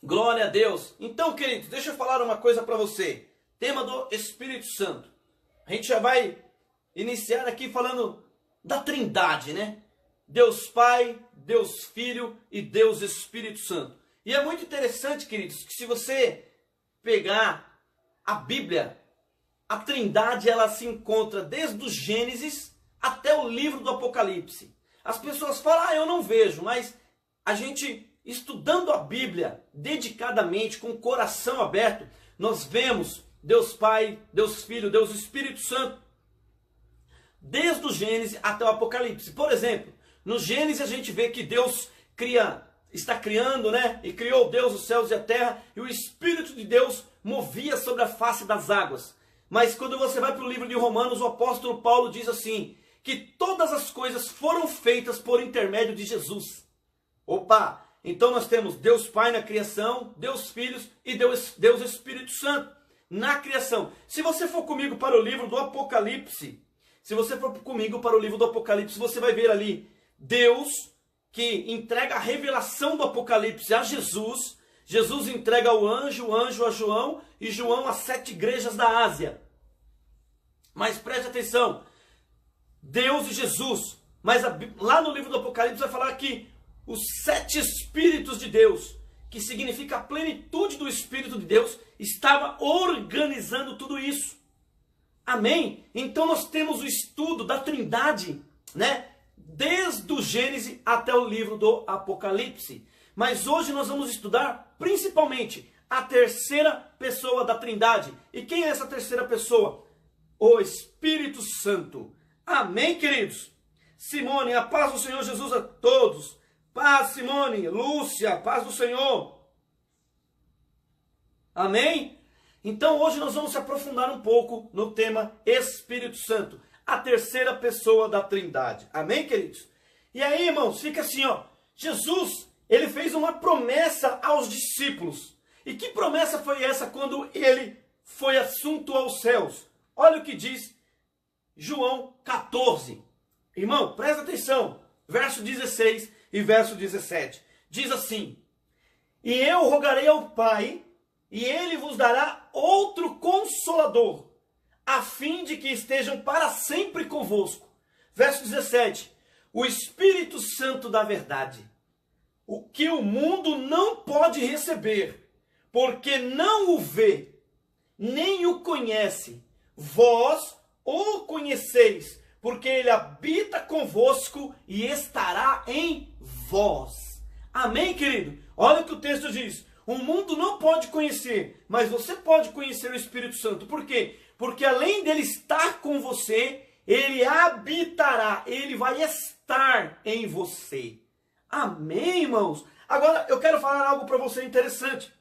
Glória a Deus. Então, queridos, deixa eu falar uma coisa para você. Tema do Espírito Santo. A gente já vai iniciar aqui falando da Trindade, né? Deus Pai, Deus Filho e Deus Espírito Santo. E é muito interessante, queridos, que se você pegar a Bíblia, a Trindade ela se encontra desde o Gênesis até o livro do Apocalipse. As pessoas falam, eu não vejo, mas a gente estudando a Bíblia dedicadamente, com o coração aberto, nós vemos Deus Pai, Deus Filho, Deus Espírito Santo, desde o Gênesis até o Apocalipse. Por exemplo, no Gênesis a gente vê que Deus está criando, né? E criou Deus os céus e a terra, e o Espírito de Deus movia sobre a face das águas. Mas quando você vai para o livro de Romanos, o apóstolo Paulo diz assim, que todas as coisas foram feitas por intermédio de Jesus. Opa! Então nós temos Deus Pai na criação, Deus Filho e Deus Espírito Santo na criação. Se você for comigo para o livro do Apocalipse, você vai ver ali Deus que entrega a revelação do Apocalipse a Jesus. Jesus entrega ao anjo, o anjo a João e João às 7 igrejas da Ásia. Mas preste atenção, Deus e Jesus, mas lá no livro do Apocalipse vai falar que os 7 Espíritos de Deus, que significa a plenitude do Espírito de Deus, estava organizando tudo isso. Amém? Então nós temos o estudo da Trindade, né? Desde o Gênesis até o livro do Apocalipse. Mas hoje nós vamos estudar principalmente a terceira pessoa da Trindade. E quem é essa terceira pessoa? O Espírito Santo. Amém, queridos? Simone, a paz do Senhor Jesus a todos. Paz, Simone, Lúcia, paz do Senhor. Amém? Então hoje nós vamos se aprofundar um pouco no tema Espírito Santo, a terceira pessoa da Trindade. Amém, queridos? E aí, irmãos, fica assim, ó. Jesus, ele fez uma promessa aos discípulos. E que promessa foi essa quando ele foi assunto aos céus? Olha o que diz João 14. Irmão, presta atenção. Verso 16 e verso 17. Diz assim: E eu rogarei ao Pai, e ele vos dará outro Consolador, a fim de que estejam para sempre convosco. Verso 17. O Espírito Santo da verdade, o que o mundo não pode receber, porque não o vê, nem o conhece. Vós o conheceis, porque ele habita convosco e estará em vós. Amém, querido? Olha o que o texto diz. O mundo não pode conhecer, mas você pode conhecer o Espírito Santo. Por quê? Porque além dele estar com você, ele habitará, ele vai estar em você. Amém, irmãos? Agora eu quero falar algo para você interessante.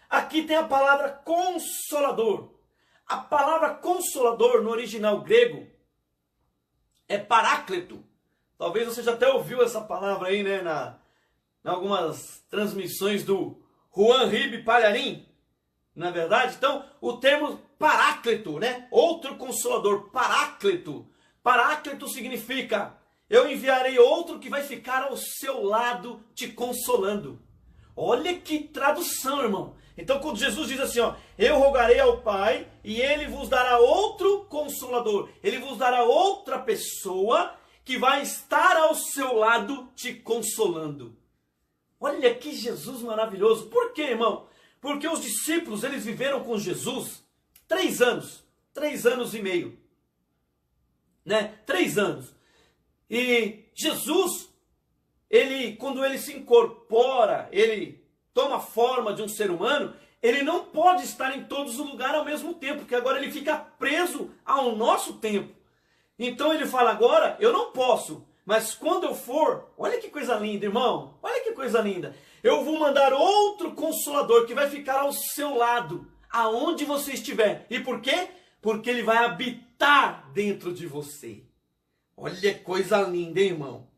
Aqui tem a palavra consolador. A palavra consolador no original grego é paráclito. Talvez você já até ouviu essa palavra aí, né, em algumas transmissões do Juan Ribe Palharim, na verdade. Então, o termo paráclito, né, outro consolador, paráclito. Paráclito significa, eu enviarei outro que vai ficar ao seu lado te consolando. Olha que tradução, irmão. Então, quando Jesus diz assim, ó, eu rogarei ao Pai e ele vos dará outro Consolador. Ele vos dará outra pessoa que vai estar ao seu lado te consolando. Olha que Jesus maravilhoso. Por quê, irmão? Porque os discípulos, eles viveram com Jesus 3 anos. 3 anos e meio. Né? 3 anos. E Jesus, quando ele se incorpora, ele toma forma de um ser humano, ele não pode estar em todos os lugares ao mesmo tempo, porque agora ele fica preso ao nosso tempo. Então ele fala, agora eu não posso, mas quando eu for, olha que coisa linda, irmão, olha que coisa linda, eu vou mandar outro Consolador que vai ficar ao seu lado, aonde você estiver. E por quê? Porque ele vai habitar dentro de você. Olha que coisa linda, hein, irmão?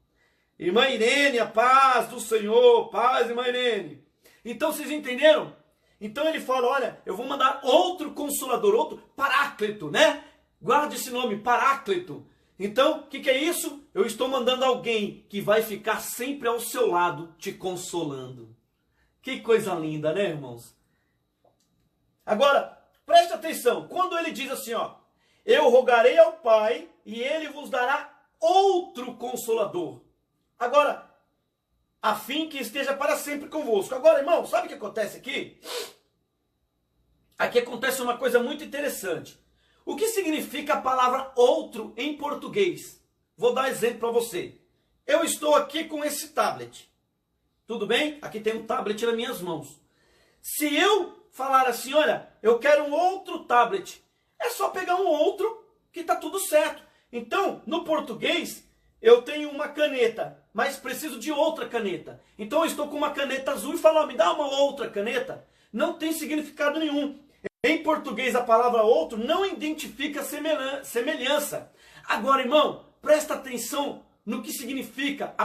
Irmã Irene, a paz do Senhor, paz, irmã Irene. Então vocês entenderam? Então ele fala, olha, eu vou mandar outro Consolador, outro Paráclito, né? Guarde esse nome, Paráclito. Então, o que é isso? Eu estou mandando alguém que vai ficar sempre ao seu lado, te consolando. Que coisa linda, né, irmãos? Agora, preste atenção. Quando ele diz assim, ó, eu rogarei ao Pai e ele vos dará outro Consolador. Agora, a fim que esteja para sempre convosco. Agora, irmão, sabe o que acontece aqui? Aqui acontece uma coisa muito interessante. O que significa a palavra outro em português? Vou dar exemplo para você. Eu estou aqui com esse tablet. Tudo bem? Aqui tem um tablet nas minhas mãos. Se eu falar assim, olha, eu quero um outro tablet, é só pegar um outro que está tudo certo. Então, no português, eu tenho uma caneta, mas preciso de outra caneta. Então eu estou com uma caneta azul e falo, ó, me dá uma outra caneta. Não tem significado nenhum. Em português, a palavra outro não identifica semelhança. Agora, irmão, presta atenção no que significa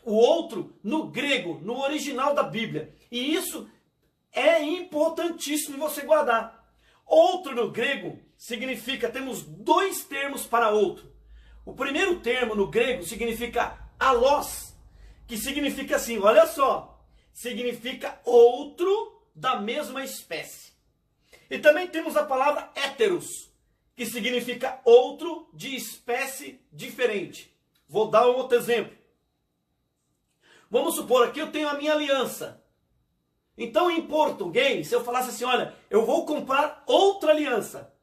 o outro no grego, no original da Bíblia. E isso é importantíssimo você guardar. Outro no grego significa, temos dois termos para outro. O primeiro termo no grego significa alós, que significa assim, olha só, significa outro da mesma espécie. E também temos a palavra héteros, que significa outro de espécie diferente. Vou dar um outro exemplo. Vamos supor aqui eu tenho a minha aliança. Então em português, se eu falasse assim, olha, eu vou comprar outra aliança,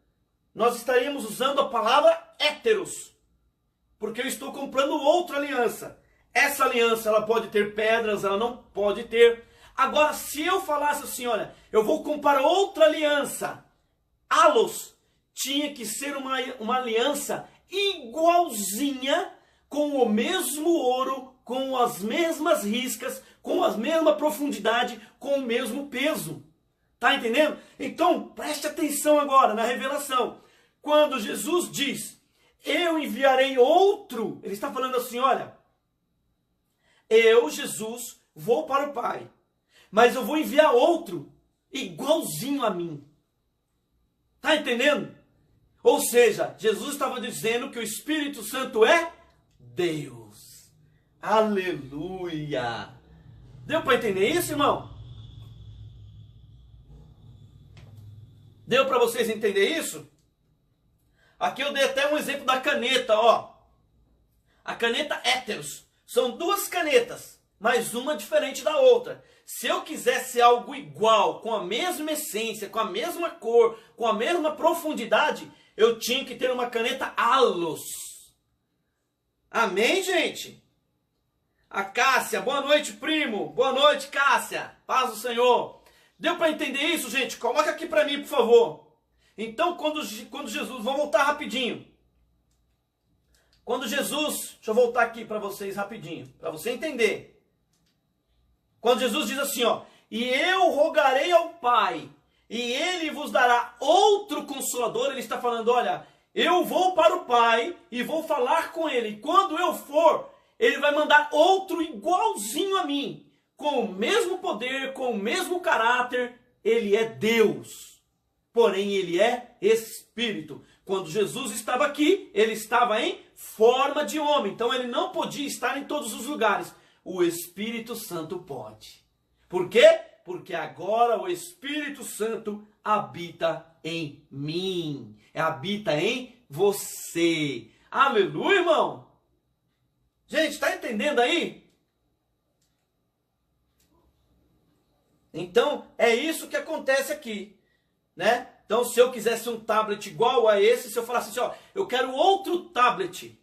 nós estaríamos usando a palavra héteros, porque eu estou comprando outra aliança. Essa aliança ela pode ter pedras, ela não pode ter. Agora, se eu falasse assim, olha, eu vou comprar outra aliança, alos, tinha que ser uma aliança igualzinha, com o mesmo ouro, com as mesmas riscas, com a mesma profundidade, com o mesmo peso. Tá entendendo? Então, preste atenção agora na revelação. Quando Jesus diz, eu enviarei outro, ele está falando assim, olha, eu, Jesus, vou para o Pai, mas eu vou enviar outro igualzinho a mim. Tá entendendo? Ou seja, Jesus estava dizendo que o Espírito Santo é Deus. Aleluia! Deu para entender isso, irmão? Deu para vocês entender isso? Aqui eu dei até um exemplo da caneta, ó. A caneta héteros. São duas canetas, mas uma diferente da outra. Se eu quisesse algo igual, com a mesma essência, com a mesma cor, com a mesma profundidade, eu tinha que ter uma caneta Allos. Amém, gente? A Cássia, boa noite, primo. Boa noite, Cássia. Paz do Senhor. Deu para entender isso, gente? Coloca aqui para mim, por favor. Então, quando Jesus... Vou voltar rapidinho. Quando Jesus... Deixa eu voltar aqui para vocês rapidinho, para você entender. Quando Jesus diz assim, ó, e eu rogarei ao Pai, e ele vos dará outro Consolador, ele está falando, olha, eu vou para o Pai e vou falar com ele. E quando eu for, ele vai mandar outro igualzinho a mim, com o mesmo poder, com o mesmo caráter. Ele é Deus, porém ele é Espírito. Quando Jesus estava aqui, ele estava em forma de homem, então ele não podia estar em todos os lugares. O Espírito Santo pode. Por quê? Porque agora o Espírito Santo habita em mim. Habita em você. Aleluia, irmão. Gente, está entendendo aí? Então, é isso que acontece aqui, né? Então, se eu quisesse um tablet igual a esse, se eu falasse assim, ó, eu quero outro tablet,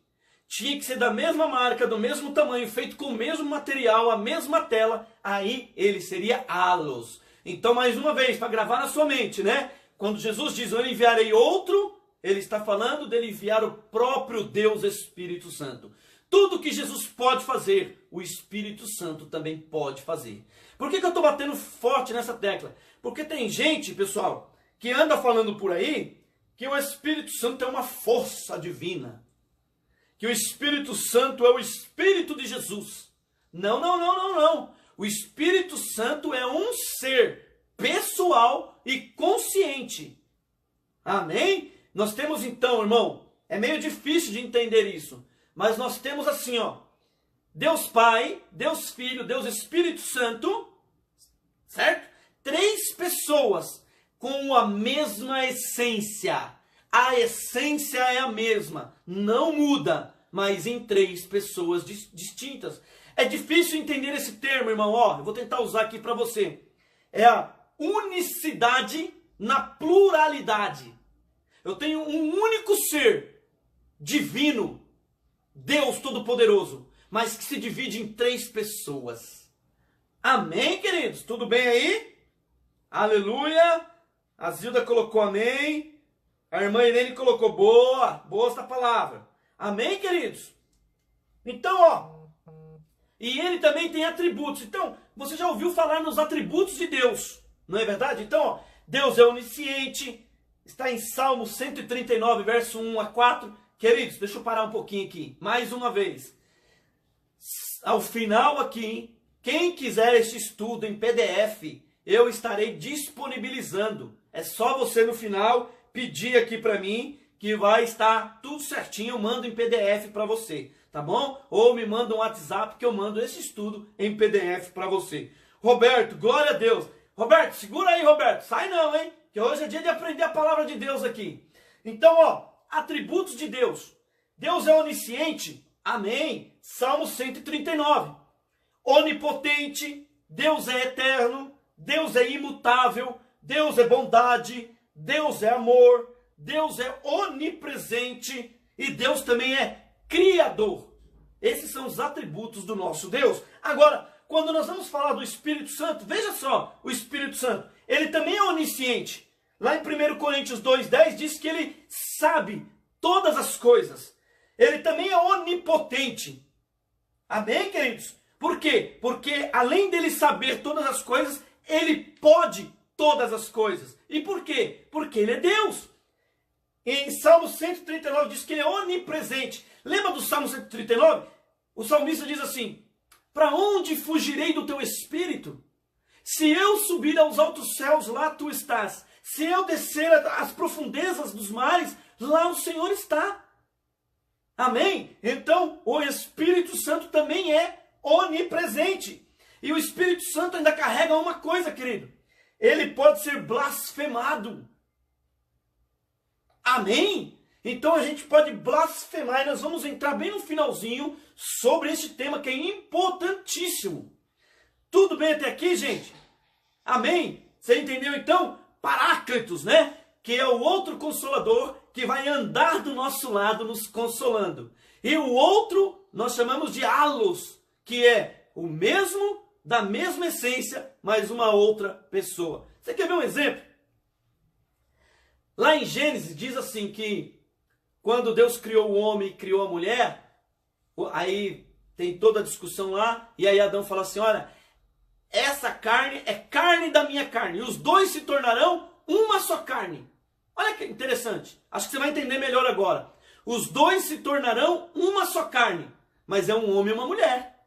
tinha que ser da mesma marca, do mesmo tamanho, feito com o mesmo material, a mesma tela, aí ele seria Allos. Então, mais uma vez, para gravar na sua mente, né? Quando Jesus diz, eu enviarei outro, ele está falando dele enviar o próprio Deus Espírito Santo. Tudo que Jesus pode fazer, o Espírito Santo também pode fazer. Por que eu estou batendo forte nessa tecla? Porque tem gente, pessoal, que anda falando por aí que o Espírito Santo é uma força divina. Que o Espírito Santo é o Espírito de Jesus. Não, não, não, não, não. O Espírito Santo é um ser pessoal e consciente. Amém? Nós temos então, irmão, é meio difícil de entender isso, mas nós temos assim, ó, Deus Pai, Deus Filho, Deus Espírito Santo, certo? Três pessoas com a mesma essência. A essência é a mesma, não muda, mas em três pessoas distintas. É difícil entender esse termo, irmão. Ó, eu vou tentar usar aqui para você. É a unicidade na pluralidade. Eu tenho um único ser divino, Deus Todo-Poderoso, mas que se divide em três pessoas. Amém, queridos? Tudo bem aí? Aleluia! A Zilda colocou amém. A irmã Irene colocou boa. Boa essa palavra. Amém, queridos? Então, ó. E ele também tem atributos. Então, você já ouviu falar nos atributos de Deus. Não é verdade? Então, ó, Deus é onisciente. Está em Salmo 139, verso 1 a 4. Queridos, deixa eu parar um pouquinho aqui. Mais uma vez. Ao final aqui, quem quiser este estudo em PDF, eu estarei disponibilizando. É só você no final pedir aqui para mim, que vai estar tudo certinho. Eu mando em PDF para você, tá bom? Ou me manda um WhatsApp que eu mando esse estudo em PDF para você. Roberto, glória a Deus. Roberto, segura aí, Roberto. Sai não, hein? Que hoje é dia de aprender a palavra de Deus aqui. Então, ó, atributos de Deus. Deus é onisciente. Amém. Salmo 139. Onipotente. Deus é eterno. Deus é imutável. Deus é bondade. Deus é amor. Deus é onipresente. E Deus também é criador. Esses são os atributos do nosso Deus. Agora, quando nós vamos falar do Espírito Santo, veja só, o Espírito Santo, ele também é onisciente. Lá em 1 Coríntios 2,10 diz que ele sabe todas as coisas. Ele também é onipotente. Amém, queridos? Por quê? Porque além dele saber todas as coisas, ele pode todas as coisas. E por quê? Porque ele é Deus. Em Salmo 139 diz que ele é onipresente. Lembra do Salmo 139? O salmista diz assim: para onde fugirei do teu espírito? Se eu subir aos altos céus, lá tu estás. Se eu descer às profundezas dos mares, lá o Senhor está. Amém? Então, o Espírito Santo também é onipresente. E o Espírito Santo ainda carrega uma coisa, querido. Ele pode ser blasfemado. Amém? Então a gente pode blasfemar. E nós vamos entrar bem no finalzinho sobre esse tema que é importantíssimo. Tudo bem até aqui, gente? Amém? Você entendeu então? Paráclitos, né? Que é o outro consolador que vai andar do nosso lado nos consolando. E o outro nós chamamos de halos, que é o mesmo, da mesma essência, mas uma outra pessoa. Você quer ver um exemplo? Lá em Gênesis diz assim que quando Deus criou o homem e criou a mulher, aí tem toda a discussão lá, e aí Adão fala assim, olha, essa carne é carne da minha carne, e os dois se tornarão uma só carne. Olha que interessante, acho que você vai entender melhor agora. Os dois se tornarão uma só carne, mas é um homem e uma mulher.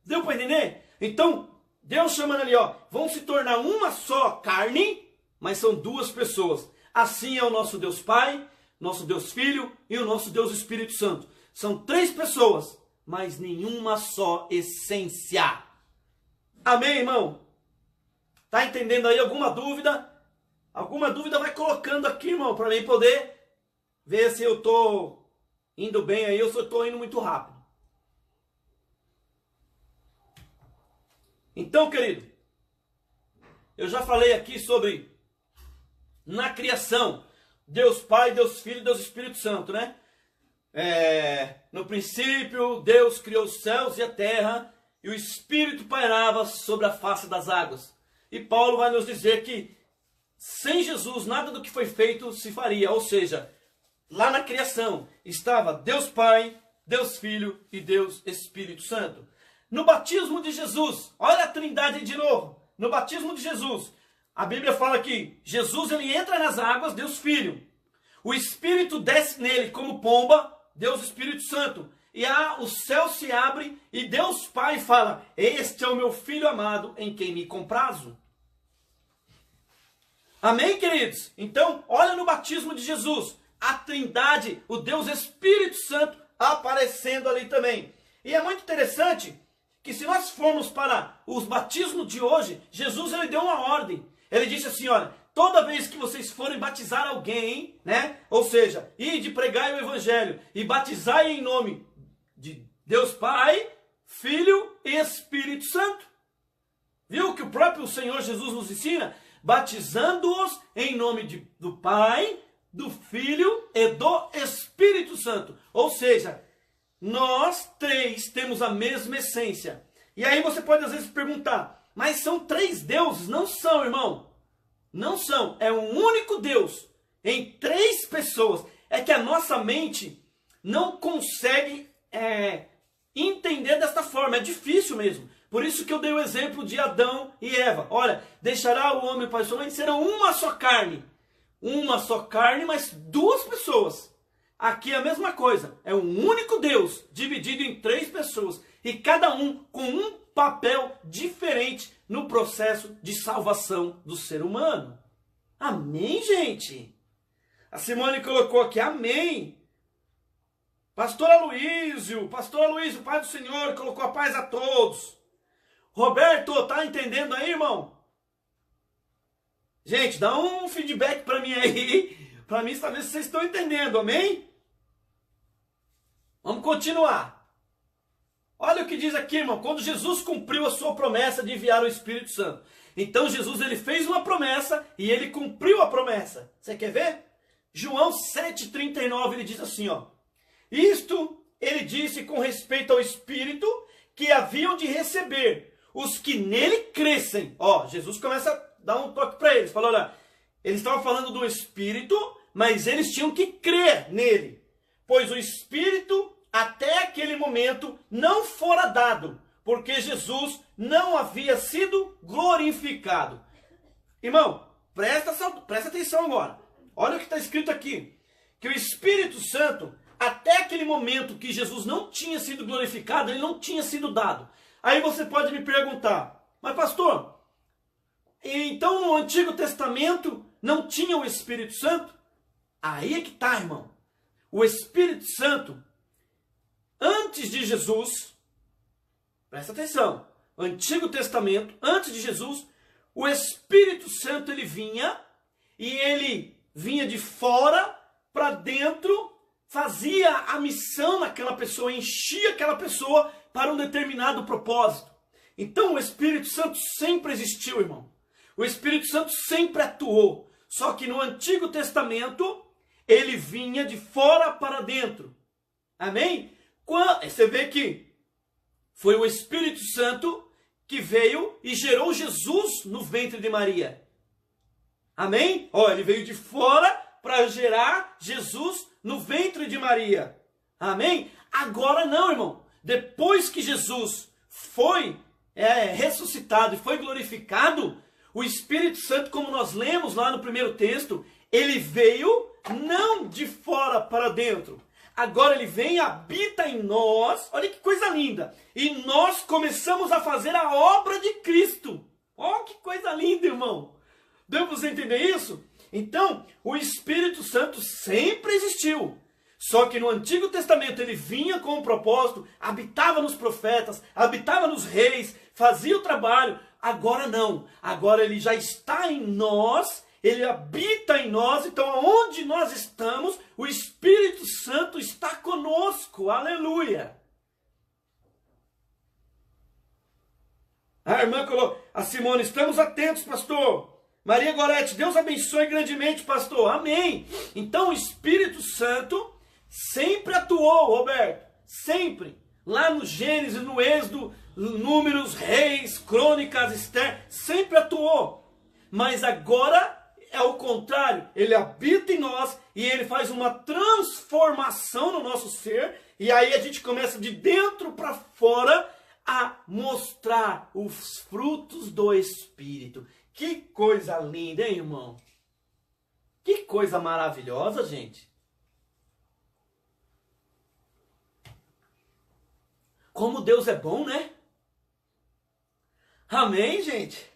Deu para entender? Então, Deus chamando ali, ó, vão se tornar uma só carne, mas são duas pessoas. Assim é o nosso Deus Pai, nosso Deus Filho e o nosso Deus Espírito Santo. São três pessoas, mas nenhuma só essência. Amém, irmão? Tá entendendo aí alguma dúvida? Alguma dúvida vai colocando aqui, irmão, para mim poder ver se eu tô indo bem aí ou se eu tô indo muito rápido. Então, querido, eu já falei aqui sobre na criação, Deus Pai, Deus Filho e Deus Espírito Santo, né? No princípio, Deus criou os céus e a terra, e o Espírito pairava sobre a face das águas. E Paulo vai nos dizer que sem Jesus nada do que foi feito se faria. Ou seja, lá na criação estava Deus Pai, Deus Filho e Deus Espírito Santo. No batismo de Jesus, olha a trindade de novo. No batismo de Jesus, a Bíblia fala que Jesus ele entra nas águas, Deus Filho. O Espírito desce nele como pomba, Deus Espírito Santo. E o céu se abre e Deus Pai fala, este é o meu Filho amado em quem me comprazo. Amém, queridos? Então, olha no batismo de Jesus, a trindade, o Deus Espírito Santo aparecendo ali também. E é muito interessante que se nós formos para os batismos de hoje, Jesus ele deu uma ordem. Ele disse assim, olha, toda vez que vocês forem batizar alguém, né? Ou seja, ide pregai o evangelho e batizai em nome de Deus Pai, Filho e Espírito Santo. Viu que o próprio Senhor Jesus nos ensina? Batizando-os em nome do Pai, do Filho e do Espírito Santo. Ou seja, nós três temos a mesma essência. E aí você pode às vezes perguntar, mas são três deuses? Não são, irmão. Não são. É um único Deus em três pessoas. É que a nossa mente não consegue entender desta forma. É difícil mesmo. Por isso que eu dei o exemplo de Adão e Eva. Olha, deixará o homem e o pai e sua mãe, serão uma só carne. Uma só carne, mas duas pessoas. Aqui é a mesma coisa. É um único Deus, dividido em três pessoas. E cada um com um papel diferente no processo de salvação do ser humano. Amém, gente? A Simone colocou aqui, amém. Pastor Aloísio, Pai do Senhor, colocou a paz a todos. Roberto, tá entendendo aí, irmão? Gente, dá um feedback para mim aí, para mim saber se vocês estão entendendo, amém? Vamos continuar. Olha o que diz aqui, irmão, quando Jesus cumpriu a sua promessa de enviar o Espírito Santo. Então Jesus ele fez uma promessa e ele cumpriu a promessa. Você quer ver? João 7,39 ele diz assim, ó. Isto ele disse com respeito ao Espírito que haviam de receber os que nele crescem. Ó, Jesus começa a dar um toque para eles. Falou, olha, eles estavam falando do Espírito, mas eles tinham que crer nele. Pois o Espírito, até aquele momento, não fora dado, porque Jesus não havia sido glorificado. Irmão, presta atenção agora. Olha o que está escrito aqui. Que o Espírito Santo, até aquele momento que Jesus não tinha sido glorificado, ele não tinha sido dado. Aí você pode me perguntar, mas pastor, então no Antigo Testamento não tinha o Espírito Santo? Aí é que está, irmão. O Espírito Santo, antes de Jesus, presta atenção, Antigo Testamento, antes de Jesus, o Espírito Santo ele vinha de fora para dentro, fazia a missão naquela pessoa, enchia aquela pessoa para um determinado propósito. Então o Espírito Santo sempre existiu, irmão. O Espírito Santo sempre atuou. Só que no Antigo Testamento, ele vinha de fora para dentro. Amém? Você vê que foi o Espírito Santo que veio e gerou Jesus no ventre de Maria. Amém? Ó, ele veio de fora para gerar Jesus no ventre de Maria. Amém? Agora não, irmão. Depois que Jesus foi ressuscitado e foi glorificado, o Espírito Santo, como nós lemos lá no primeiro texto, ele veio não de fora para dentro. Agora ele vem e habita em nós. Olha que coisa linda. E nós começamos a fazer a obra de Cristo. Olha que coisa linda, irmão. Deu para você entender isso? Então, o Espírito Santo sempre existiu. Só que no Antigo Testamento ele vinha com um propósito, habitava nos profetas, habitava nos reis, fazia o trabalho. Agora não. Agora ele já está em nós, ele habita em nós. Então, onde nós estamos, o Espírito Santo está conosco. Aleluia. A irmã colocou, a Simone, estamos atentos, pastor. Maria Gorete, Deus abençoe grandemente, pastor. Amém. Então o Espírito Santo sempre atuou, Roberto. Sempre. Lá no Gênesis, no Êxodo, Números, Reis, Crônicas, Esther, sempre atuou. Mas agora é o contrário. Ele habita em nós e ele faz uma transformação no nosso ser. E aí a gente começa de dentro para fora a mostrar os frutos do Espírito. Que coisa linda, hein, irmão? Que coisa maravilhosa, gente. Como Deus é bom, né? Amém, gente?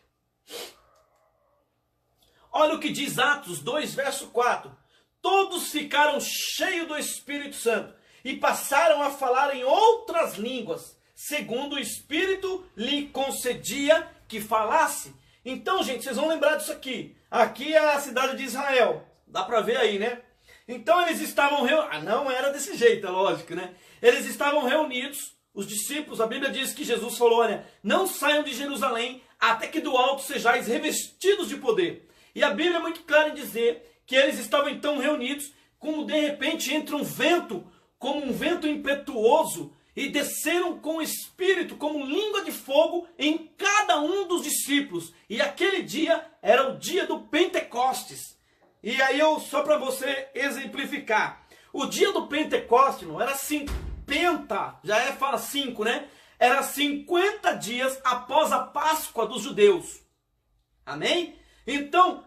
Olha o que diz Atos 2, verso 4. Todos ficaram cheios do Espírito Santo e passaram a falar em outras línguas, segundo o Espírito lhe concedia que falasse. Então, gente, vocês vão lembrar disso aqui. Aqui é a cidade de Israel. Dá para ver aí, né? Então eles estavam reunidos. Não era desse jeito, é lógico, né? Eles estavam reunidos, os discípulos. A Bíblia diz que Jesus falou, olha, não saiam de Jerusalém até que do alto sejais revestidos de poder. E a Bíblia é muito clara em dizer que eles estavam então reunidos, como de repente entra um vento, como um vento impetuoso, e desceram com o Espírito, como língua de fogo, em cada um dos discípulos. E aquele dia era o dia do Pentecostes. E aí só para você exemplificar, o dia do Pentecostes não era 50, fala 5, né? Era 50 dias após a Páscoa dos judeus. Amém? Então,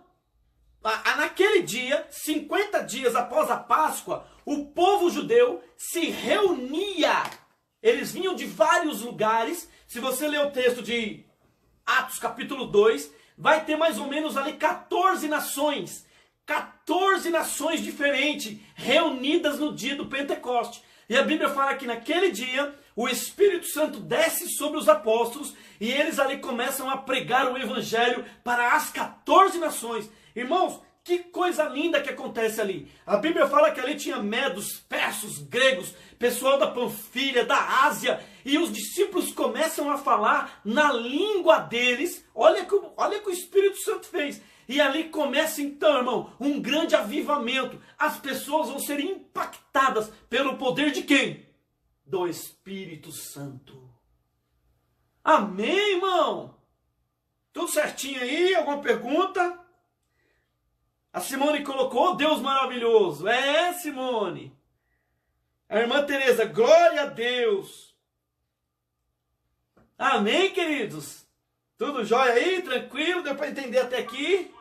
naquele dia, 50 dias após a Páscoa, o povo judeu se reunia. Eles vinham de vários lugares. Se você ler o texto de Atos capítulo 2, vai ter mais ou menos ali 14 nações. 14 nações diferentes reunidas no dia do Pentecoste. E a Bíblia fala que naquele dia o Espírito Santo desce sobre os apóstolos e eles ali começam a pregar o Evangelho para as 14 nações. Irmãos, que coisa linda que acontece ali. A Bíblia fala que ali tinha medos, persas, gregos, pessoal da Panfilha, da Ásia, e os discípulos começam a falar na língua deles. Olha que o Espírito Santo fez. E ali começa então, irmão, um grande avivamento. As pessoas vão ser impactadas pelo poder de quem? Do Espírito Santo. Amém, irmão? Tudo certinho aí? Alguma pergunta? A Simone colocou, Deus maravilhoso. É, Simone. A irmã Tereza, glória a Deus. Amém, queridos? Tudo jóia aí? Tranquilo? Deu para entender até aqui?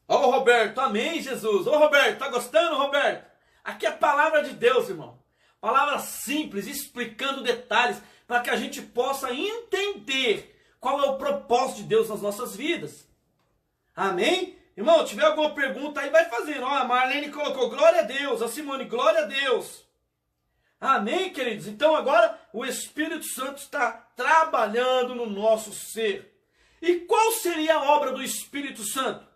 Ó o Roberto, amém, Jesus. Ô Roberto, tá gostando, Roberto? Aqui é a palavra de Deus, irmão. Palavra simples, explicando detalhes, para que a gente possa entender qual é o propósito de Deus nas nossas vidas. Amém? Irmão, tiver alguma pergunta aí, vai fazendo. Ó, a Marlene colocou, glória a Deus. A Simone, glória a Deus. Amém, queridos? Então agora o Espírito Santo está trabalhando no nosso ser. E qual seria a obra do Espírito Santo?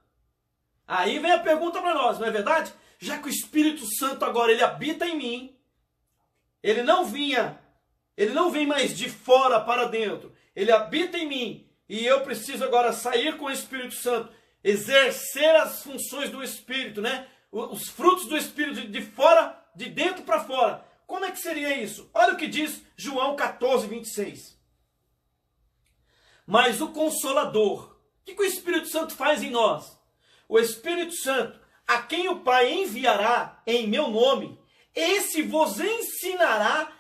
Aí vem a pergunta para nós, não é verdade? Já que o Espírito Santo agora ele habita em mim, ele não vem mais de fora para dentro, ele habita em mim, e eu preciso agora sair com o Espírito Santo, exercer as funções do Espírito, né? Os frutos do Espírito de fora, de dentro para fora. Como é que seria isso? Olha o que diz João 14, 26. Mas o Consolador, o que o Espírito Santo faz em nós? O Espírito Santo, a quem o Pai enviará em meu nome, esse vos ensinará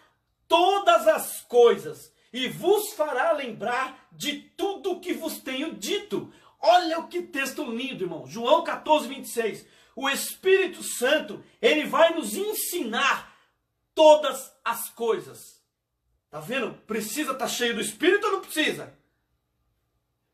todas as coisas e vos fará lembrar de tudo o que vos tenho dito. Olha o que texto lindo, irmão. João 14, 26. O Espírito Santo, ele vai nos ensinar todas as coisas. Tá vendo? Precisa estar cheio do Espírito ou não precisa?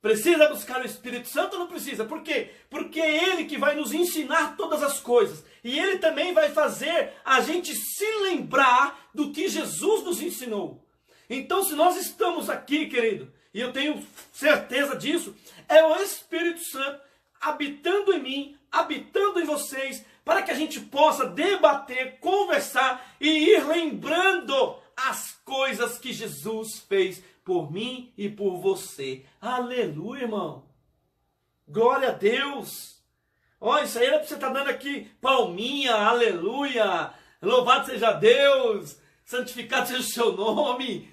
Precisa buscar o Espírito Santo ou não precisa? Por quê? Porque é Ele que vai nos ensinar todas as coisas. E Ele também vai fazer a gente se lembrar do que Jesus nos ensinou. Então, se nós estamos aqui, querido, e eu tenho certeza disso, é o Espírito Santo habitando em mim, habitando em vocês, para que a gente possa debater, conversar e ir lembrando as coisas que Jesus fez por mim e por você. Aleluia, irmão. Glória a Deus. Olha, isso aí era para você estar dando aqui palminha, aleluia. Louvado seja Deus. Santificado seja o seu nome.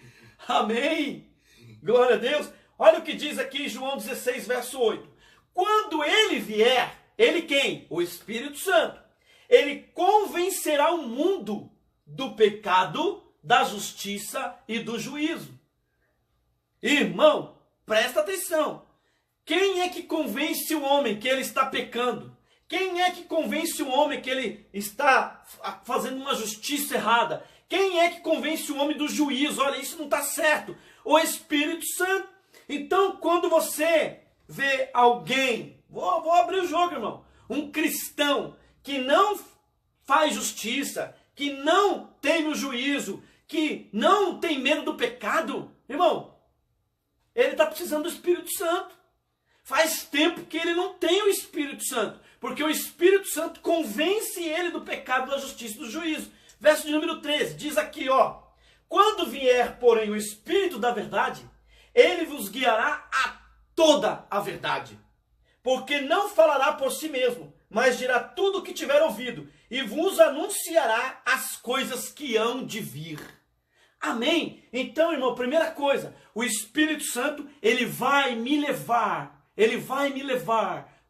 Amém. Glória a Deus. Olha o que diz aqui em João 16, verso 8. Quando ele vier, ele quem? O Espírito Santo. Ele convencerá o mundo do pecado, da justiça e do juízo. Irmão, presta atenção. Quem é que convence o homem que ele está pecando? Quem é que convence o homem que ele está fazendo uma justiça errada? Quem é que convence o homem do juízo? Olha, isso não está certo. O Espírito Santo. Então, quando você vê alguém, vou abrir o jogo, irmão, um cristão que não faz justiça, que não teme o juízo, que não tem medo do pecado, irmão, ele está precisando do Espírito Santo. Faz tempo que ele não tem o Espírito Santo, porque o Espírito Santo convence ele do pecado, da justiça e do juízo. Verso de número 13, diz aqui, ó: quando vier, porém, o Espírito da verdade, ele vos guiará a toda a verdade, porque não falará por si mesmo, mas dirá tudo o que tiver ouvido, e vos anunciará as coisas que hão de vir. Amém? Então, irmão, primeira coisa, o Espírito Santo, ele vai me levar,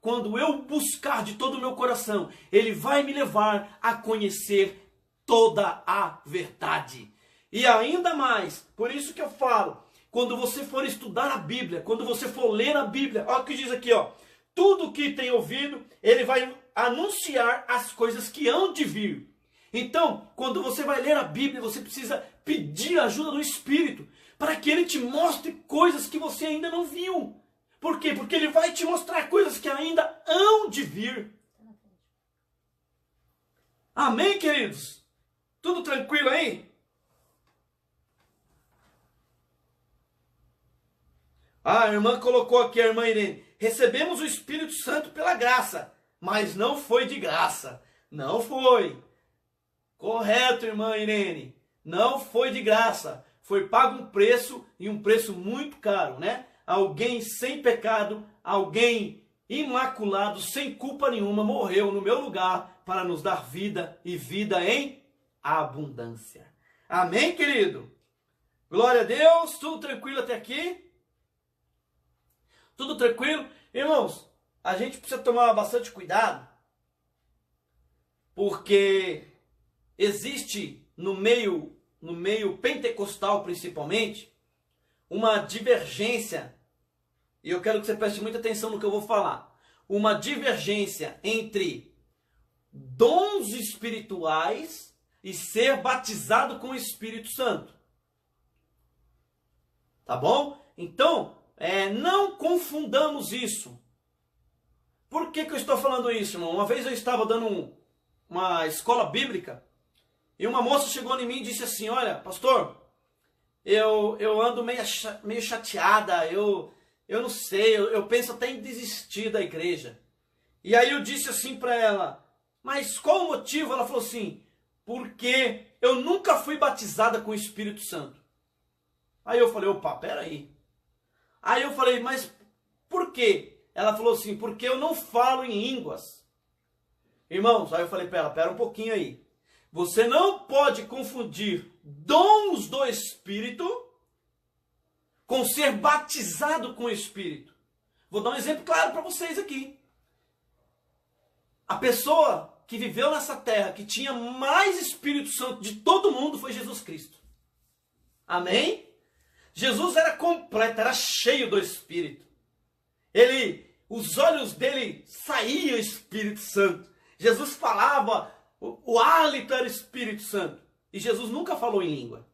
quando eu buscar de todo o meu coração, ele vai me levar a conhecer toda a verdade. E ainda mais, por isso que eu falo, quando você for estudar a Bíblia, quando você for ler a Bíblia, olha o que diz aqui, ó: tudo que tem ouvido, ele vai anunciar as coisas que hão de vir. Então, quando você vai ler a Bíblia, você precisa pedir a ajuda do Espírito, para que ele te mostre coisas que você ainda não viu. Por quê? Porque ele vai te mostrar coisas que ainda hão de vir. Amém, queridos? Tudo tranquilo aí? A irmã colocou aqui, a irmã Irene: recebemos o Espírito Santo pela graça, mas não foi de graça. Não foi. Correto, irmã Irene. Não foi de graça. Foi pago um preço, e um preço muito caro, né? Alguém sem pecado, alguém imaculado, sem culpa nenhuma, morreu no meu lugar para nos dar vida e vida em abundância. Amém, querido? Glória a Deus. Tudo tranquilo até aqui? Tudo tranquilo? Irmãos, a gente precisa tomar bastante cuidado, porque existe no meio pentecostal principalmente, uma divergência, e eu quero que você preste muita atenção no que eu vou falar, uma divergência entre dons espirituais e ser batizado com o Espírito Santo. Tá bom? Então, não confundamos isso. Por que eu estou falando isso, irmão? Uma vez eu estava dando uma escola bíblica, e uma moça chegou em mim e disse assim: olha, pastor, eu ando meio chateada, eu não sei, eu penso até em desistir da igreja. E aí eu disse assim para ela: mas qual o motivo? Ela falou assim: porque eu nunca fui batizada com o Espírito Santo. Aí eu falei: opa, peraí. Aí eu falei: mas por quê? Ela falou assim: porque eu não falo em línguas. Irmãos, aí eu falei para ela: pera um pouquinho aí. Você não pode confundir dons do Espírito com ser batizado com o Espírito. Vou dar um exemplo claro para vocês aqui. A pessoa que viveu nessa terra, que tinha mais Espírito Santo de todo mundo, foi Jesus Cristo. Amém? Jesus era completo, era cheio do Espírito. Os olhos dele saíam Espírito Santo. Jesus falava, o hálito era Espírito Santo. E Jesus nunca falou em língua.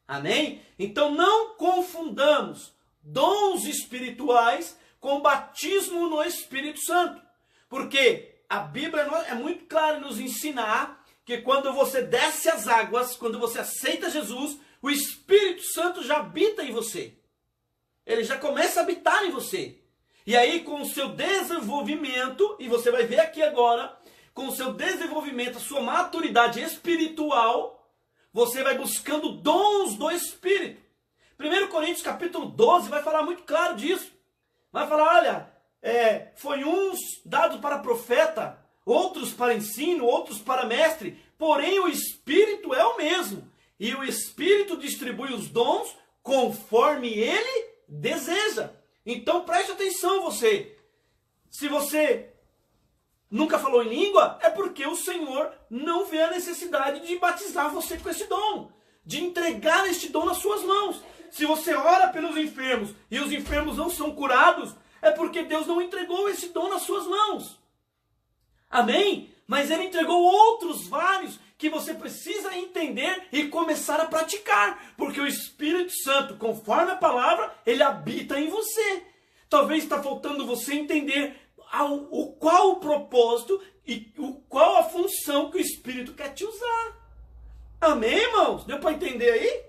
Amém? Então não confundamos dons espirituais com batismo no Espírito Santo. Porque a Bíblia é muito clara em nos ensinar que quando você desce as águas, quando você aceita Jesus, o Espírito Santo já habita em você. Ele já começa a habitar em você. E aí, com o seu desenvolvimento, e você vai ver aqui agora, com o seu desenvolvimento, a sua maturidade espiritual, você vai buscando dons do Espírito. 1 Coríntios capítulo 12 vai falar muito claro disso. Vai falar, olha, foi uns dados para profeta, outros para ensino, outros para mestre, porém o Espírito é o mesmo. E o Espírito distribui os dons conforme ele deseja. Então preste atenção você. Se você nunca falou em língua, é porque o Senhor não vê a necessidade de batizar você com esse dom, de entregar este dom nas suas mãos. Se você ora pelos enfermos e os enfermos não são curados, é porque Deus não entregou esse dom nas suas mãos. Amém? Mas Ele entregou outros vários que você precisa entender e começar a praticar. Porque o Espírito Santo, conforme a palavra, ele habita em você. Talvez está faltando você entender qual o propósito e qual a função que o Espírito quer te usar. Amém, irmãos? Deu para entender aí?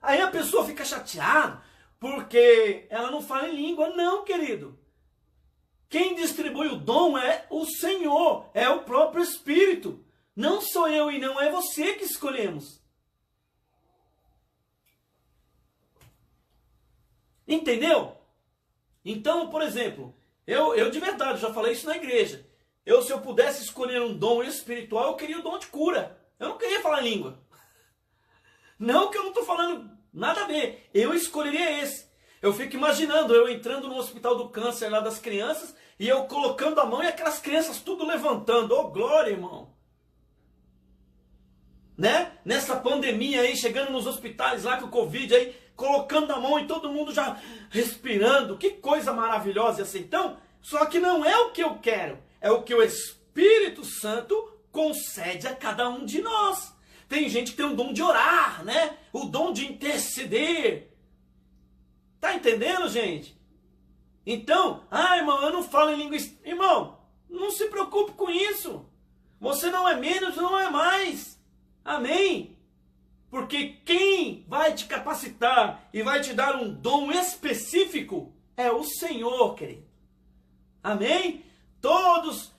Aí a pessoa fica chateada porque ela não fala em língua. Não, querido. Quem distribui o dom é o Senhor, é o próprio Espírito. Não sou eu e não é você que escolhemos. Entendeu? Então, por exemplo, eu de verdade já falei isso na igreja. Se eu pudesse escolher um dom espiritual, eu queria o dom de cura. Eu não queria falar língua. Não que eu não estou falando nada a ver. Eu escolheria esse. Eu fico imaginando eu entrando no hospital do câncer lá das crianças e eu colocando a mão e aquelas crianças tudo levantando. Oh, glória, irmão. Né? Nessa pandemia aí, chegando nos hospitais lá com o Covid aí, colocando a mão e todo mundo já respirando. Que coisa maravilhosa essa. Então, só que não é o que eu quero. É o que o Espírito Santo concede a cada um de nós. Tem gente que tem o dom de orar, né? O dom de interceder. Tá entendendo, gente? Então, irmão, eu não falo em língua... Irmão, não se preocupe com isso. Você não é menos, não é mais. Amém? Porque quem vai te capacitar e vai te dar um dom específico é o Senhor, querido. Amém? Todos,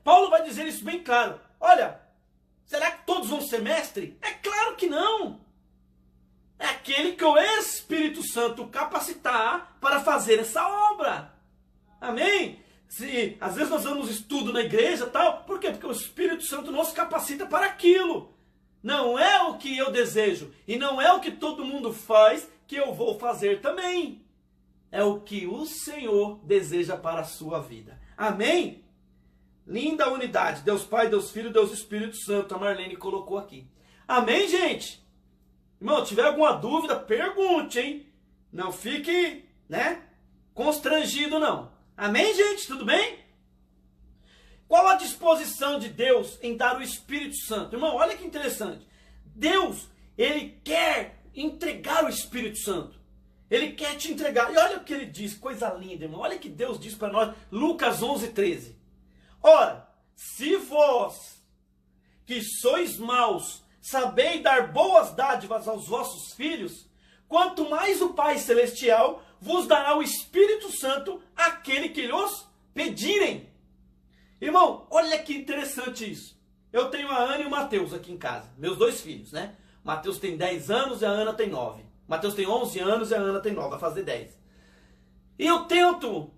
Paulo vai dizer isso bem claro. Olha, será que todos vão ser mestre? É claro que não. É aquele que o Espírito Santo capacitar para fazer essa obra. Amém? Às vezes nós damos estudo na igreja e tal. Por quê? Porque o Espírito Santo nos capacita para aquilo. Não é o que eu desejo. E não é o que todo mundo faz que eu vou fazer também. É o que o Senhor deseja para a sua vida. Amém? Linda unidade. Deus Pai, Deus Filho, Deus Espírito Santo. A Marlene colocou aqui. Amém, gente? Irmão, tiver alguma dúvida, pergunte, hein? Não fique, constrangido, não. Amém, gente? Tudo bem? Qual a disposição de Deus em dar o Espírito Santo? Irmão, olha que interessante. Deus, Ele quer entregar o Espírito Santo. Ele quer te entregar. E olha o que Ele diz, coisa linda, irmão. Olha o que Deus diz para nós, Lucas 11:13. Ora, se vós, que sois maus, sabeis dar boas dádivas aos vossos filhos, quanto mais o Pai Celestial vos dará o Espírito Santo àquele que lhos pedirem. Irmão, olha que interessante isso. Eu tenho a Ana e o Mateus aqui em casa, meus dois filhos, né? O Mateus tem 10 anos e a Ana tem 9. O Mateus tem 11 anos e a Ana tem 9, vai fazer 10. E eu tento,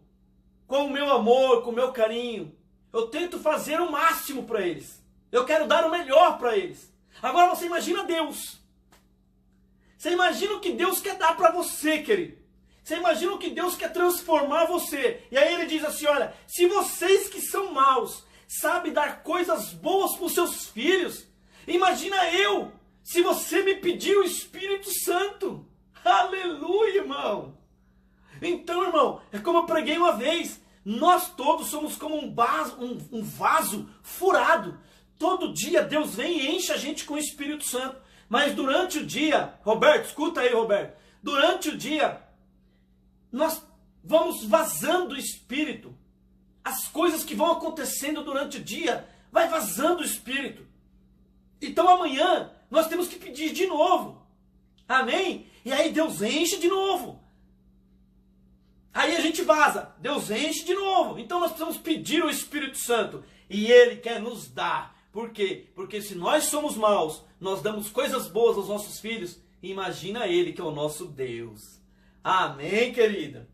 com o meu amor, com o meu carinho, eu tento fazer o máximo para eles. Eu quero dar o melhor para eles. Agora você imagina Deus. Você imagina o que Deus quer dar para você, querido. Você imagina o que Deus quer transformar você. E aí ele diz assim, olha, se vocês que são maus sabem dar coisas boas para os seus filhos, imagina eu, se você me pedir o Espírito Santo. Aleluia, irmão. Então, irmão, é como eu preguei uma vez, nós todos somos como um vaso furado. Todo dia Deus vem e enche a gente com o Espírito Santo. Mas durante o dia, Roberto, escuta aí, Roberto. Durante o dia, nós vamos vazando o Espírito. As coisas que vão acontecendo durante o dia, vai vazando o Espírito. Então amanhã, nós temos que pedir de novo. Amém? E aí Deus enche de novo. Aí a gente vaza. Deus enche de novo. Então nós precisamos pedir o Espírito Santo. E Ele quer nos dar. Por quê? Porque se nós somos maus, nós damos coisas boas aos nossos filhos, imagina Ele que é o nosso Deus. Amém, querida?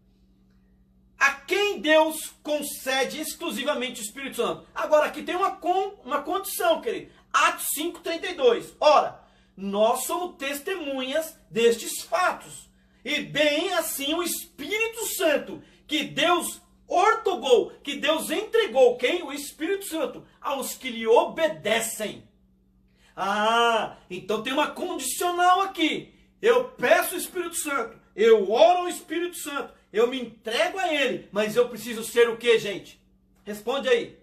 A quem Deus concede exclusivamente o Espírito Santo? Agora aqui tem uma condição, querido. Atos 5:32. Ora, nós somos testemunhas destes fatos. E bem assim o Espírito Santo, que Deus ortogou, que Deus entregou, quem? O Espírito Santo, aos que lhe obedecem. Então tem uma condicional aqui. Eu peço o Espírito Santo, eu oro ao Espírito Santo, eu me entrego a Ele, mas eu preciso ser o que, gente? Responde aí.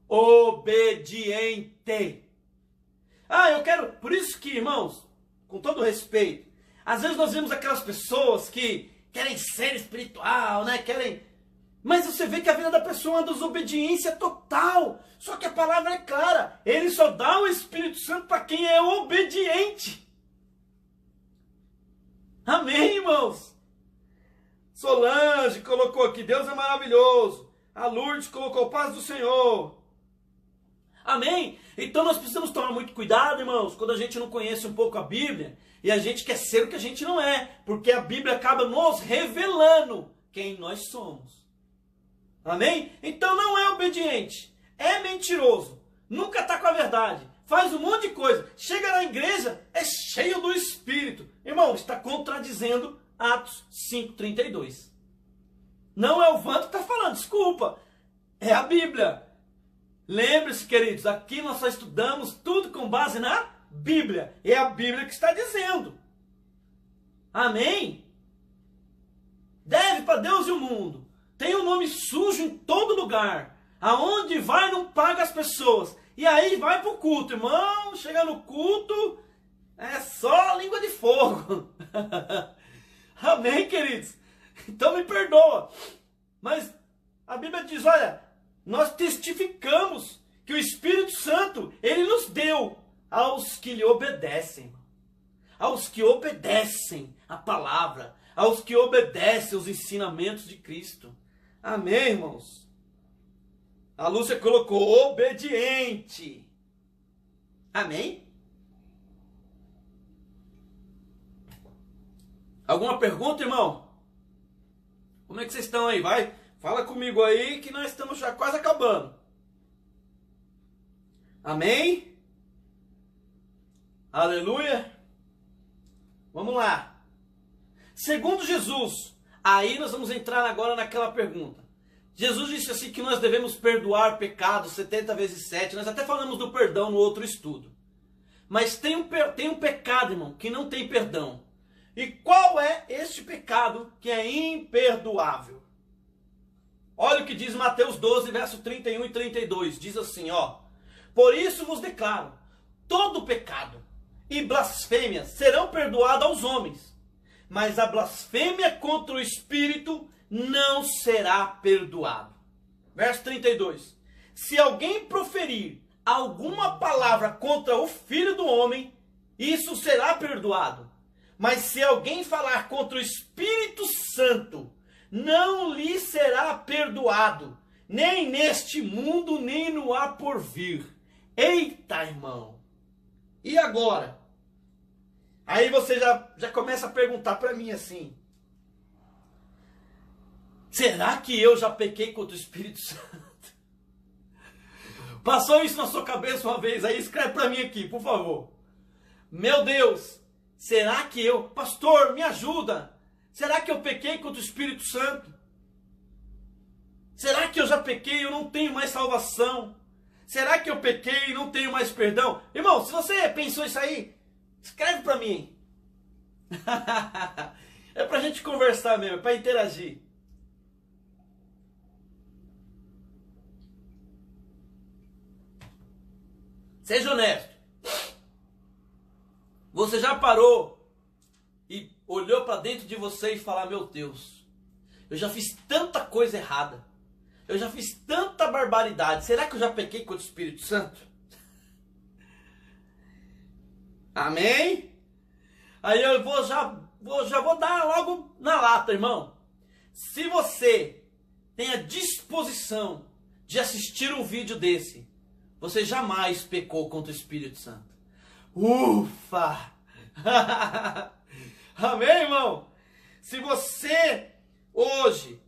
Obediente. Eu quero, por isso que, irmãos, com todo respeito, às vezes nós vemos aquelas pessoas que querem ser espiritual, né? Querem Mas você vê que a vida da pessoa é uma desobediência total. Só que a palavra é clara. Ele só dá o Espírito Santo para quem é obediente. Amém, irmãos? Solange colocou aqui, Deus é maravilhoso. A Lourdes colocou, paz do Senhor. Amém? Então nós precisamos tomar muito cuidado, irmãos, quando a gente não conhece um pouco a Bíblia e a gente quer ser o que a gente não é. Porque a Bíblia acaba nos revelando quem nós somos. Amém? Então não é obediente, é mentiroso, nunca está com a verdade, faz um monte de coisa, chega na igreja, é cheio do Espírito. Irmão, está contradizendo Atos 5,32. Não é o Vanto que está falando, desculpa, é a Bíblia. Lembre-se, queridos, aqui nós só estudamos tudo com base na Bíblia. É a Bíblia que está dizendo. Amém? Deve para Deus e o mundo. Tem um nome sujo em todo lugar. Aonde vai não paga as pessoas. E aí vai para o culto, irmão. Chega no culto, é só língua de fogo. Amém, queridos? Então me perdoa. Mas a Bíblia diz, olha, nós testificamos que o Espírito Santo, ele nos deu aos que lhe obedecem. Aos que obedecem a palavra. Aos que obedecem os ensinamentos de Cristo. Amém, irmãos? A Lúcia colocou obediente. Amém? Alguma pergunta, irmão? Como é que vocês estão aí? Vai, fala comigo aí que nós estamos já quase acabando. Amém? Aleluia? Vamos lá. Segundo Jesus, aí nós vamos entrar agora naquela pergunta. Jesus disse assim que nós devemos perdoar pecados 70 vezes 7. Nós até falamos do perdão no outro estudo. Mas tem um pecado, irmão, que não tem perdão. E qual é este pecado que é imperdoável? Olha o que diz Mateus 12, verso 31 e 32. Diz assim, ó. Por isso vos declaro, todo pecado e blasfêmia serão perdoados aos homens. Mas a blasfêmia contra o Espírito não será perdoado. Verso 32. Se alguém proferir alguma palavra contra o Filho do Homem, isso será perdoado. Mas se alguém falar contra o Espírito Santo, não lhe será perdoado, nem neste mundo, nem no há por vir. Eita, irmão! E agora? Aí você já começa a perguntar para mim assim, será que eu já pequei contra o Espírito Santo? Passou isso na sua cabeça uma vez? Aí escreve para mim aqui, por favor. Meu Deus, será que eu... Pastor, me ajuda. Será que eu pequei contra o Espírito Santo? Será que eu já pequei e eu não tenho mais salvação? Será que eu pequei e não tenho mais perdão? Irmão, se você pensou isso aí, escreve para mim. É pra gente conversar mesmo, é pra interagir. Seja honesto. Você já parou e olhou para dentro de você e falou, meu Deus, eu já fiz tanta coisa errada. Eu já fiz tanta barbaridade. Será que eu já pequei contra o Espírito Santo? Amém? Aí eu já vou dar logo na lata, irmão. Se você tem a disposição de assistir um vídeo desse, você jamais pecou contra o Espírito Santo. Ufa! Amém, irmão? Se você hoje,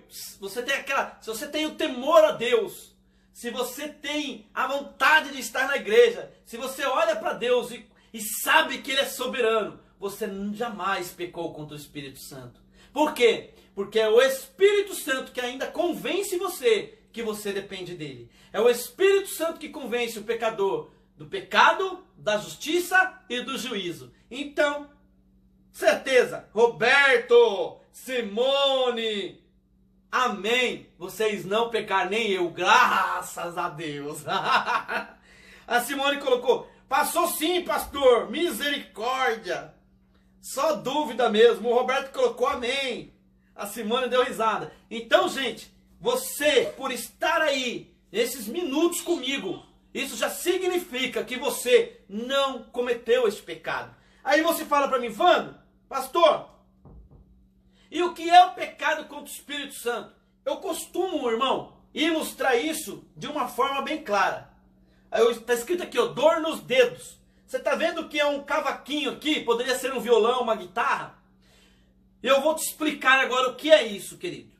se você tem o temor a Deus, se você tem a vontade de estar na igreja, se você olha para Deus e sabe que Ele é soberano, você jamais pecou contra o Espírito Santo. Por quê? Porque é o Espírito Santo que ainda convence você que você depende dele. É o Espírito Santo que convence o pecador do pecado, da justiça e do juízo. Então, certeza, Roberto, Simone, amém, vocês não pecaram, nem eu, graças a Deus. A Simone colocou, passou sim, pastor, misericórdia, só dúvida mesmo. O Roberto colocou amém. A Simone deu risada. Então, gente, você, por estar aí, esses minutos comigo, isso já significa que você não cometeu esse pecado. Aí você fala para mim, Vando, pastor, e o que é o pecado contra o Espírito Santo? Eu costumo, irmão, ilustrar isso de uma forma bem clara. Está escrito aqui, ó, dor nos dedos. Você está vendo que é um cavaquinho aqui? Poderia ser um violão, uma guitarra? Eu vou te explicar agora o que é isso, querido.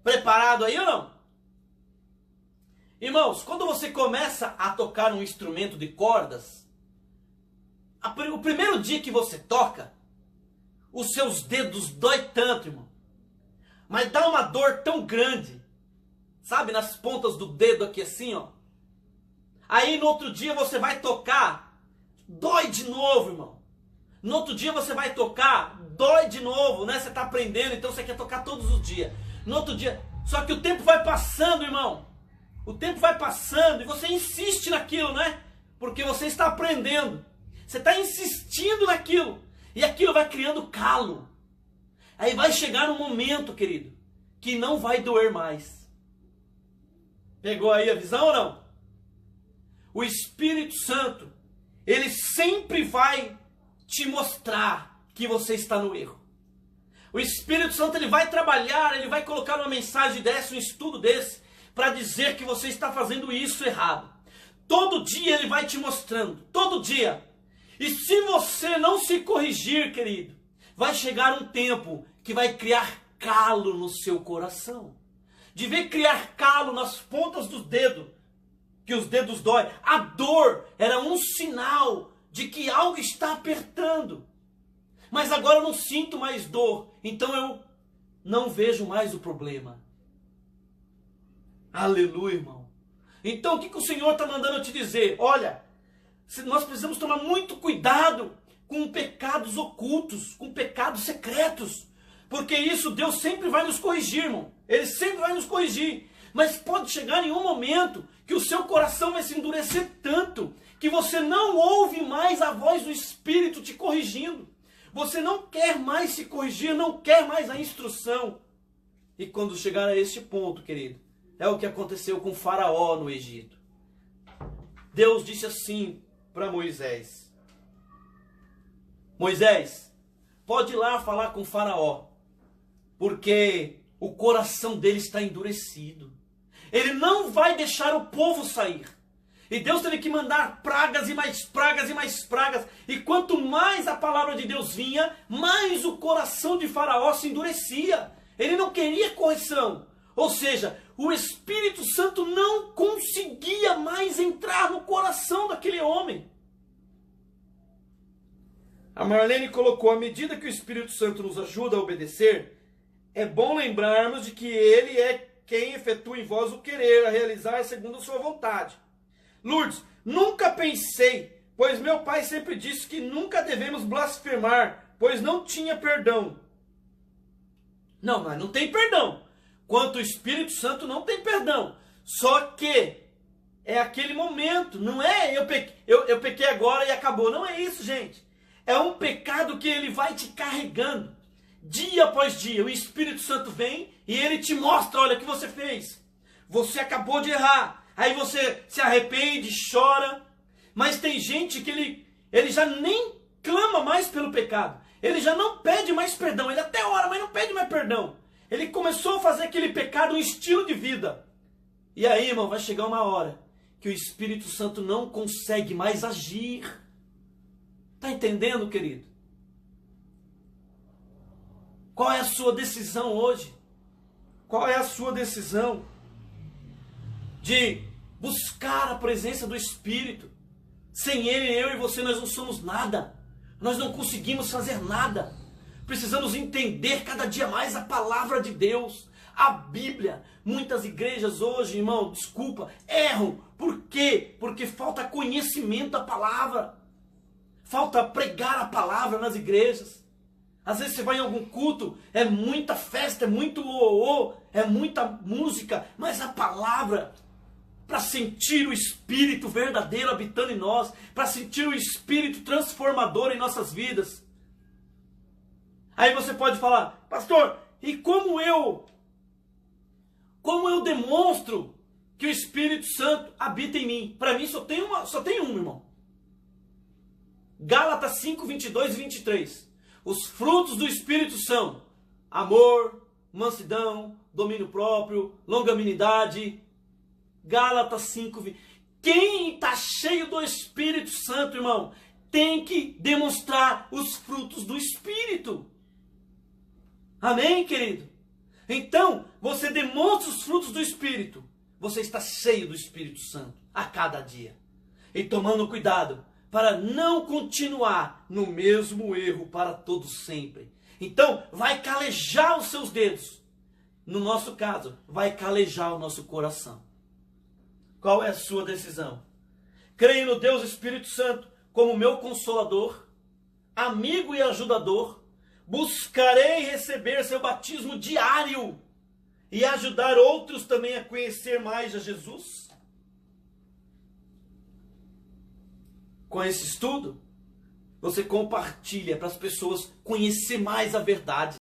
Preparado aí ou não? Irmãos, quando você começa a tocar um instrumento de cordas, o primeiro dia que você toca, os seus dedos dói tanto, irmão. Mas dá uma dor tão grande, sabe, nas pontas do dedo aqui assim, ó. Aí no outro dia você vai tocar, dói de novo, irmão. No outro dia você vai tocar, dói de novo, né? Você está aprendendo, então você quer tocar todos os dias. No outro dia, só que o tempo vai passando, irmão. O tempo vai passando e você insiste naquilo, né? Porque você está aprendendo. Você está insistindo naquilo. E aquilo vai criando calo. Aí vai chegar um momento, querido, que não vai doer mais. Pegou aí a visão ou não? O Espírito Santo, ele sempre vai te mostrar que você está no erro. O Espírito Santo, ele vai trabalhar, ele vai colocar uma mensagem dessa, um estudo desse, para dizer que você está fazendo isso errado. Todo dia ele vai te mostrando, todo dia. E se você não se corrigir, querido, vai chegar um tempo que vai criar calo no seu coração. De ver criar calo nas pontas dos dedos, que os dedos doem. A dor era um sinal de que algo está apertando. Mas agora eu não sinto mais dor, então eu não vejo mais o problema. Aleluia, irmão. Então o que o Senhor está mandando eu te dizer? Olha, nós precisamos tomar muito cuidado com pecados ocultos, com pecados secretos. Porque isso Deus sempre vai nos corrigir, irmão. Ele sempre vai nos corrigir. Mas pode chegar em um momento que o seu coração vai se endurecer tanto que você não ouve mais a voz do Espírito te corrigindo. Você não quer mais se corrigir, não quer mais a instrução. E quando chegar a este ponto, querido, é o que aconteceu com Faraó no Egito. Deus disse assim para Moisés: Moisés, pode ir lá falar com Faraó, porque o coração dele está endurecido. Ele não vai deixar o povo sair. E Deus teve que mandar pragas e mais pragas e mais pragas. E quanto mais a palavra de Deus vinha, mais o coração de Faraó se endurecia. Ele não queria correção. Ou seja, o Espírito Santo não conseguia mais entrar no coração daquele homem. A Marlene colocou: à medida que o Espírito Santo nos ajuda a obedecer, é bom lembrarmos de que ele é quem efetua em vós o querer, a realizar segundo a sua vontade. Lourdes, nunca pensei, pois meu pai sempre disse que nunca devemos blasfemar, pois não tinha perdão. Não, mas não tem perdão. Quanto o Espírito Santo não tem perdão. Só que é aquele momento, não é eu pequei agora e acabou. Não é isso, gente. É um pecado que ele vai te carregando. Dia após dia, o Espírito Santo vem e ele te mostra: olha o que você fez. Você acabou de errar. Aí você se arrepende, chora. Mas tem gente que ele já nem clama mais pelo pecado. Ele já não pede mais perdão. Ele até ora, mas não pede mais perdão. Ele começou a fazer aquele pecado um estilo de vida. E aí, irmão, vai chegar uma hora que o Espírito Santo não consegue mais agir. Está entendendo, querido? Qual é a sua decisão hoje? Qual é a sua decisão de buscar a presença do Espírito? Sem Ele, eu e você, nós não somos nada. Nós não conseguimos fazer nada. Precisamos entender cada dia mais a palavra de Deus, a Bíblia. Muitas igrejas hoje, irmão, desculpa, erram. Por quê? Porque falta conhecimento da palavra. Falta pregar a palavra nas igrejas. Às vezes você vai em algum culto, é muita festa, é muito o, é muita música, mas a palavra, para sentir o Espírito verdadeiro habitando em nós, para sentir o Espírito transformador em nossas vidas. Aí você pode falar: Pastor, e como eu demonstro que o Espírito Santo habita em mim? Para mim só tem um, irmão. Gálatas 5, 22 e 23. Os frutos do Espírito são amor, mansidão, domínio próprio, longanimidade. Gálatas 5, 20. Quem está cheio do Espírito Santo, irmão, tem que demonstrar os frutos do Espírito. Amém, querido? Então, você demonstra os frutos do Espírito. Você está cheio do Espírito Santo a cada dia. E tomando cuidado para não continuar no mesmo erro para todo sempre. Então, vai calejar os seus dedos. No nosso caso, vai calejar o nosso coração. Qual é a sua decisão? Creio no Deus Espírito Santo como meu consolador, amigo e ajudador. Buscarei receber seu batismo diário e ajudar outros também a conhecer mais a Jesus. Com esse estudo, você compartilha para as pessoas conhecer mais a verdade.